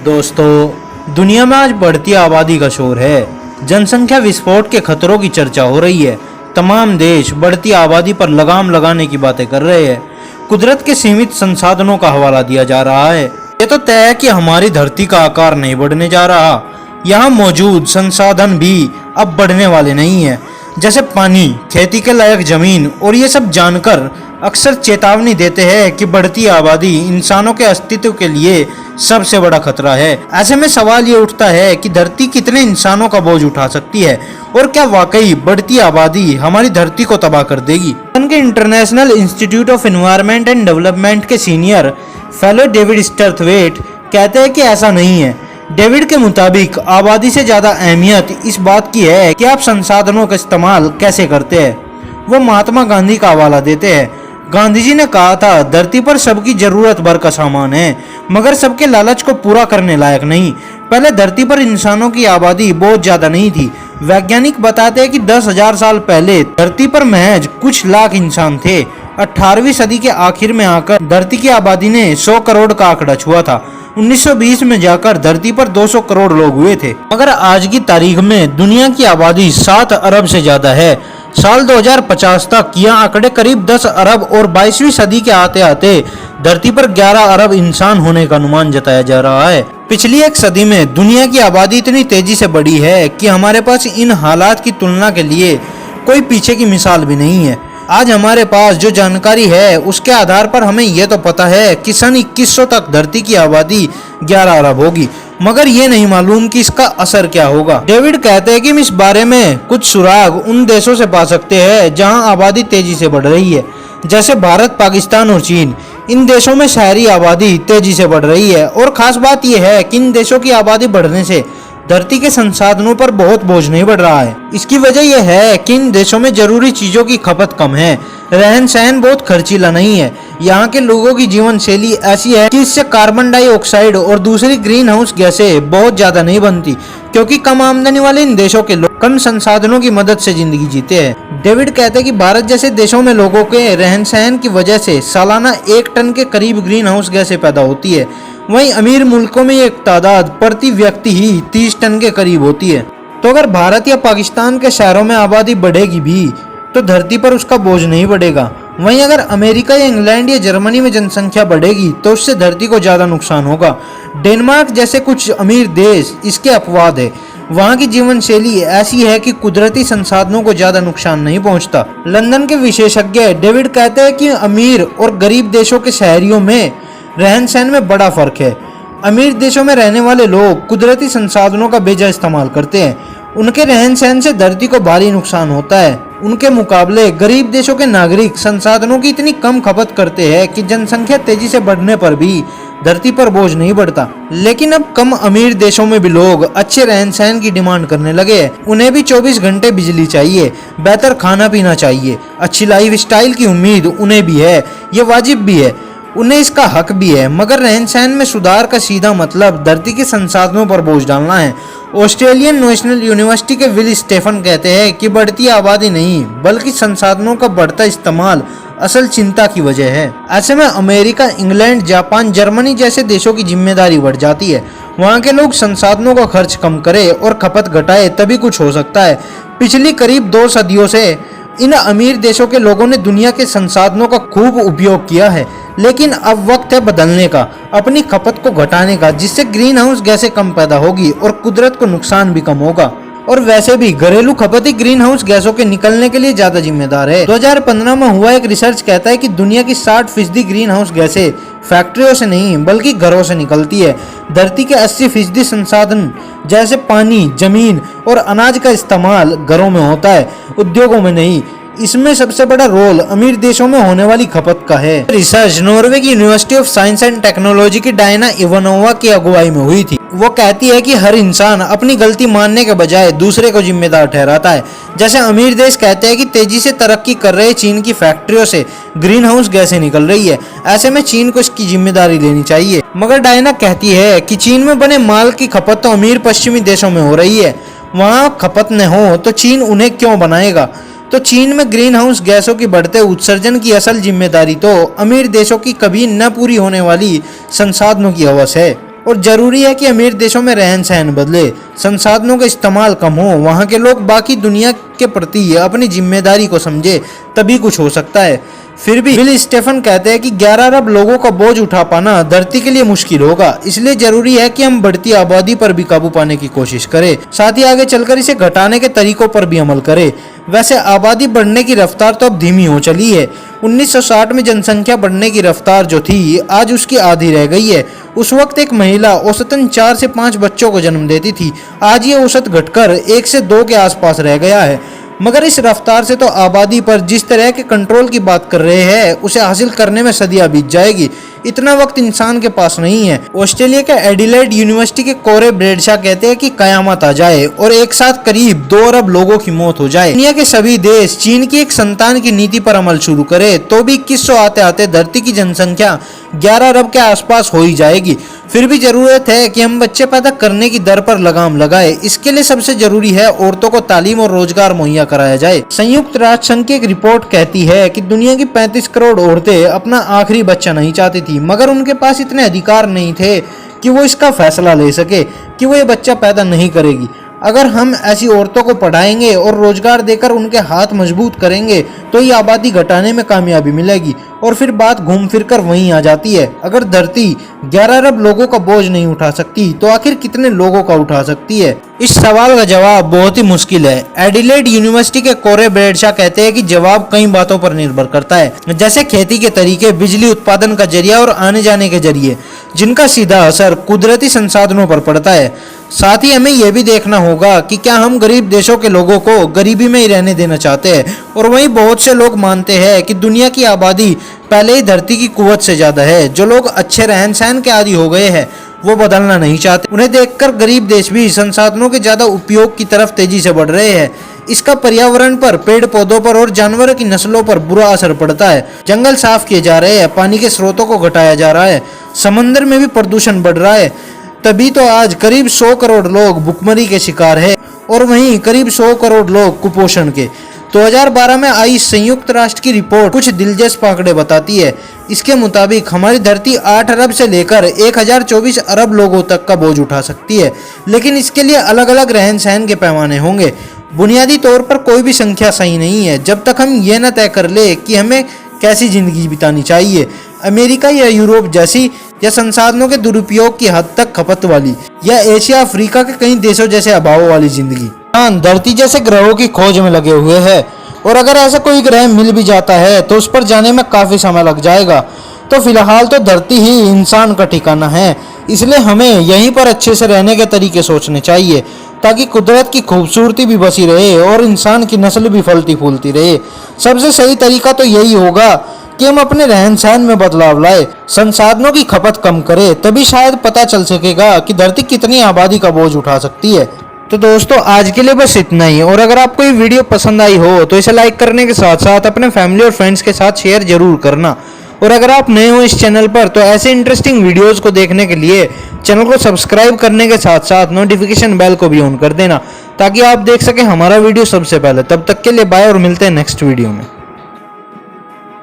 दोस्तों, दुनिया में आज बढ़ती आबादी का शोर है। जनसंख्या विस्फोट के खतरों की चर्चा हो रही है। तमाम देश बढ़ती आबादी पर लगाम लगाने की बातें कर रहे हैं। कुदरत के सीमित संसाधनों का हवाला दिया जा रहा है। ये तो तय है कि हमारी धरती का आकार नहीं बढ़ने जा रहा। यहाँ मौजूद संसाधन भी अब बढ़ने वाले नहीं है, जैसे पानी, खेती के लायक जमीन, और ये सब जानकर अक्सर चेतावनी देते हैं कि बढ़ती आबादी इंसानों के अस्तित्व के लिए सबसे बड़ा खतरा है। ऐसे में सवाल ये उठता है कि धरती कितने इंसानों का बोझ उठा सकती है, और क्या वाकई बढ़ती आबादी हमारी धरती को तबाह कर देगी। उनके international institute of environment and development के सीनियर फेलो डेविड स्टर्थवेट कहते हैं कि ऐसा नहीं है। डेविड के मुताबिक आबादी से ज्यादा अहमियत इस बात की है कि आप संसाधनों का इस्तेमाल कैसे करते हैं। वो महात्मा गांधी का हवाला देते हैं। गांधी जी ने कहा था, धरती पर सबकी जरूरत भर का सामान है, मगर सबके लालच को पूरा करने लायक नहीं। पहले धरती पर इंसानों की आबादी बहुत ज्यादा नहीं थी। वैज्ञानिक बताते हैं कि 10,000 साल पहले धरती पर महज कुछ लाख इंसान थे। 18वीं सदी के आखिर में आकर धरती की आबादी ने 100 करोड़ का आंकड़ा छुआ था। 1920 में जाकर धरती पर 200 करोड़ लोग हुए थे। मगर आज की तारीख में दुनिया की आबादी 7 अरब से ज्यादा है। साल 2050 तक यह आंकड़े करीब 10 अरब और 22वीं सदी के आते आते धरती पर 11 अरब इंसान होने का अनुमान जताया जा रहा है। पिछली एक सदी में दुनिया की आबादी इतनी तेजी से बढ़ी है कि हमारे पास इन हालात की तुलना के लिए कोई पीछे की मिसाल भी नहीं है। आज हमारे पास जो जानकारी है उसके आधार पर हमें यह तो पता है कि सन 2100 तक धरती की आबादी 11 अरब होगी, मगर ये नहीं मालूम कि इसका असर क्या होगा। डेविड कहते हैं कि हम इस बारे में कुछ सुराग उन देशों से पा सकते हैं जहां आबादी तेजी से बढ़ रही है, जैसे भारत, पाकिस्तान और चीन। इन देशों में शहरी आबादी तेजी से बढ़ रही है, और खास बात यह है कि इन देशों की आबादी बढ़ने से धरती के संसाधनों पर बहुत बोझ नहीं बढ़ रहा है। इसकी वजह यह है कि इन देशों में जरूरी चीजों की खपत कम है, रहन सहन बहुत खर्चीला नहीं है। यहाँ के लोगों की जीवन शैली ऐसी है कि इससे कार्बन डाइऑक्साइड और दूसरी ग्रीन हाउस गैसें बहुत ज्यादा नहीं बनती, क्योंकि कम आमदनी वाले इन देशों के लोग कम संसाधनों की मदद से जिंदगी जीते हैं। डेविड कहते हैं कि भारत जैसे देशों में लोगों के रहन सहन की वजह से सालाना 1 टन के करीब ग्रीन हाउस गैसें पैदा होती है। वहीं अमीर मुल्कों में एक तादाद प्रति व्यक्ति ही 30 टन के करीब होती है। तो अगर भारत या पाकिस्तान के शहरों में आबादी बढ़ेगी भी तो धरती पर उसका बोझ नहीं बढ़ेगा। वहीं अगर अमेरिका या इंग्लैंड या जर्मनी में जनसंख्या बढ़ेगी तो उससे धरती को ज्यादा नुकसान होगा। डेनमार्क जैसे कुछ अमीर देश इसके अपवाद है। वहाँ की जीवन शैली ऐसी है कि कुदरती संसाधनों को ज्यादा नुकसान नहीं पहुँचता। लंदन के विशेषज्ञ डेविड कहते हैं कि अमीर और गरीब देशों के शहरियों में रहन सहन में बड़ा फर्क है। अमीर देशों में रहने वाले लोग कुदरती संसाधनों का बेजा इस्तेमाल करते हैं। उनके रहन सहन से धरती को भारी नुकसान होता है। उनके मुकाबले गरीब देशों के नागरिक संसाधनों की इतनी कम खपत करते हैं कि जनसंख्या तेजी से बढ़ने पर भी धरती पर बोझ नहीं बढ़ता। लेकिन अब कम अमीर देशों में भी लोग अच्छे रहन सहन की डिमांड करने लगे हैं। उन्हें भी 24 घंटे बिजली चाहिए, बेहतर खाना पीना चाहिए, अच्छी लाइफ स्टाइल की उम्मीद उन्हें भी है। ये वाजिब भी है, उन्हें इसका हक भी है, मगर रहन सहन में सुधार का सीधा मतलब धरती के संसाधनों पर बोझ डालना है। ऑस्ट्रेलियन नेशनल यूनिवर्सिटी के विल स्टेफन कहते हैं कि बढ़ती आबादी नहीं बल्कि संसाधनों का बढ़ता इस्तेमाल असल चिंता की वजह है। ऐसे में अमेरिका, इंग्लैंड, जापान, जर्मनी जैसे देशों की जिम्मेदारी बढ़ जाती है। वहाँ के लोग संसाधनों का खर्च कम करें और खपत घटाए तभी कुछ हो सकता है। पिछली करीब 2 सदियों से इन अमीर देशों के लोगों ने दुनिया के संसाधनों का खूब उपयोग किया है, लेकिन अब वक्त है बदलने का, अपनी खपत को घटाने का, जिससे ग्रीन हाउस गैसें कम पैदा होगी और कुदरत को नुकसान भी कम होगा। और वैसे भी घरेलू खपत ही ग्रीन हाउस गैसों के निकलने के लिए ज्यादा जिम्मेदार है। 2015 में हुआ एक रिसर्च कहता है कि दुनिया की 60% ग्रीन हाउस गैसें फैक्ट्रियों से नहीं बल्कि घरों से निकलती है। धरती के 80% संसाधन जैसे पानी, जमीन और अनाज का इस्तेमाल घरों में होता है, उद्योगों में नहीं। इसमें सबसे बड़ा रोल अमीर देशों में होने वाली खपत का है। रिसर्च नॉर्वे की university of science and technology की डायना इवानोवा की अगुवाई में हुई थी। वो कहती है कि हर इंसान अपनी गलती मानने के बजाय दूसरे को जिम्मेदार ठहराता है। जैसे अमीर देश कहते हैं कि तेजी से तरक्की कर रहे चीन की फैक्ट्रियों से ग्रीन हाउस गैसें निकल रही है, ऐसे में चीन को इसकी जिम्मेदारी लेनी चाहिए। मगर डायना कहती है कि चीन में बने माल की खपत तो अमीर पश्चिमी देशों में हो रही है, वहाँ खपत न हो तो चीन उन्हें क्यों बनाएगा। तो चीन में ग्रीन हाउस गैसों की बढ़ते उत्सर्जन की असल जिम्मेदारी तो अमीर देशों की कभी न पूरी होने वाली संसाधनों की हवस है। और जरूरी है कि अमीर देशों में रहन सहन बदले, संसाधनों का इस्तेमाल कम हो, वहाँ के लोग बाकी दुनिया के प्रति अपनी जिम्मेदारी को समझे, तभी कुछ हो सकता है। फिर भी बिल स्टेफन कहते हैं कि 11 अरब लोगों का बोझ उठा पाना धरती के लिए मुश्किल होगा, इसलिए जरूरी है कि हम बढ़ती आबादी पर भी काबू पाने की कोशिश करें, साथ ही आगे चलकर इसे घटाने के तरीकों पर भी अमल करें। वैसे आबादी बढ़ने की रफ्तार तो अब धीमी हो चली है। 1960 में जनसंख्या बढ़ने की रफ्तार जो थी आज उसकी आधी रह गई है। उस वक्त एक महिला औसतन 4 से 5 बच्चों को जन्म देती थी, आज ये औसत घटकर 1 से 2 के आसपास रह गया है। मगर इस रफ्तार से तो आबादी पर जिस तरह के कंट्रोल की बात कर रहे हैं उसे हासिल करने में सदियां बीत जाएगी, इतना वक्त इंसान के पास नहीं है। ऑस्ट्रेलिया के एडिलेड यूनिवर्सिटी के कोरे ब्रेडशा कहते हैं कि कयामत आ जाए और एक साथ करीब 2 अरब लोगों की मौत हो जाए, दुनिया के सभी देश चीन की एक संतान की नीति पर अमल शुरू करे, तो भी 2100 आते आते धरती की जनसंख्या 11 अरब के आसपास हो ही जाएगी। फिर भी जरूरत है कि हम बच्चे पैदा करने की दर पर लगाम लगाए। इसके लिए सबसे जरूरी है औरतों को तालीम और रोजगार मुहैया कराया जाए। संयुक्त राष्ट्र संघ की एक रिपोर्ट कहती है कि दुनिया की 35 करोड़ औरतें अपना आखिरी बच्चा नहीं चाहती थी, मगर उनके पास इतने अधिकार नहीं थे कि वो इसका फैसला ले सके कि वो ये बच्चा पैदा नहीं करेगी। अगर हम ऐसी औरतों को पढ़ाएंगे और रोजगार देकर उनके हाथ मजबूत करेंगे तो ये आबादी घटाने में कामयाबी मिलेगी। और फिर बात घूम फिर कर वहीं आ जाती है, अगर धरती 11 अरब लोगों का बोझ नहीं उठा सकती तो आखिर कितने लोगों का उठा सकती है? इस सवाल का जवाब बहुत ही मुश्किल है। एडिलेड यूनिवर्सिटी के कोरे ब्रेडशा कहते हैं कि जवाब कई बातों पर निर्भर करता है, जैसे खेती के तरीके, बिजली उत्पादन का जरिया और आने जाने के जरिए, जिनका सीधा असर कुदरती संसाधनों पर पड़ता है। साथ ही हमें यह भी देखना होगा कि क्या हम गरीब देशों के लोगों को गरीबी में ही रहने देना चाहते हैं, और वहीं बहुत से लोग मानते हैं कि दुनिया की आबादी पहले ही धरती की कुव्वत से ज्यादा है। जो लोग अच्छे रहन सहन के आदी हो गए हैं वो बदलना नहीं चाहते। उन्हें देखकर गरीब देश भी संसाधनों के ज्यादा उपयोग की तरफ तेजी से बढ़ रहे हैं। इसका पर्यावरण पर, पेड़ पौधों पर और जानवरों की नस्लों पर बुरा असर पड़ता है। जंगल साफ किए जा रहे हैं, पानी के स्रोतों को घटाया जा रहा है, समंदर में भी प्रदूषण बढ़ रहा है। तभी तो आज करीब 100 करोड़ लोग भुखमरी के शिकार हैं और वहीं करीब 100 करोड़ लोग कुपोषण के। 2012 में आई संयुक्त राष्ट्र की रिपोर्ट कुछ दिलचस्प आंकड़े बताती है। इसके मुताबिक हमारी धरती 8 अरब से लेकर 1024 अरब लोगों तक का बोझ उठा सकती है, लेकिन इसके लिए अलग अलग रहन सहन के पैमाने होंगे। बुनियादी तौर पर कोई भी संख्या सही नहीं है जब तक हम ये न तय कर ले कि हमें कैसी जिंदगी बितानी चाहिए, अमेरिका या यूरोप जैसी, या संसाधनों के दुरुपयोग की हद तक खपत वाली, या एशिया अफ्रीका के कई देशों जैसे अभाव वाली जिंदगी। धरती जैसे ग्रहों की खोज में लगे हुए हैं, और अगर ऐसा कोई ग्रह मिल भी जाता है तो उस पर जाने में काफी समय लग जाएगा। तो फिलहाल तो धरती ही इंसान का ठिकाना है, इसलिए हमें यहीं पर अच्छे से रहने के तरीके सोचने चाहिए ताकि कुदरत की खूबसूरती भी बसी रहे और इंसान की नस्ल भी फलती फूलती रहे। सबसे सही तरीका तो यही होगा कि हम अपने रहन सहन में बदलाव लाए, संसाधनों की खपत कम करें, तभी शायद पता चल सकेगा कि धरती कितनी आबादी का बोझ उठा सकती है। तो दोस्तों आज के लिए बस इतना ही, और अगर आपको ये वीडियो पसंद आई हो तो इसे लाइक करने के साथ साथ अपने फैमिली और फ्रेंड्स के साथ शेयर जरूर करना। और अगर आप नए हो इस चैनल पर तो ऐसे इंटरेस्टिंग वीडियोस को देखने के लिए चैनल को सब्सक्राइब करने के साथ साथ नोटिफिकेशन बेल को भी ऑन कर देना ताकि आप देख सकें हमारा वीडियो सबसे पहले। तब तक के लिए बाय और मिलते हैं नेक्स्ट वीडियो में।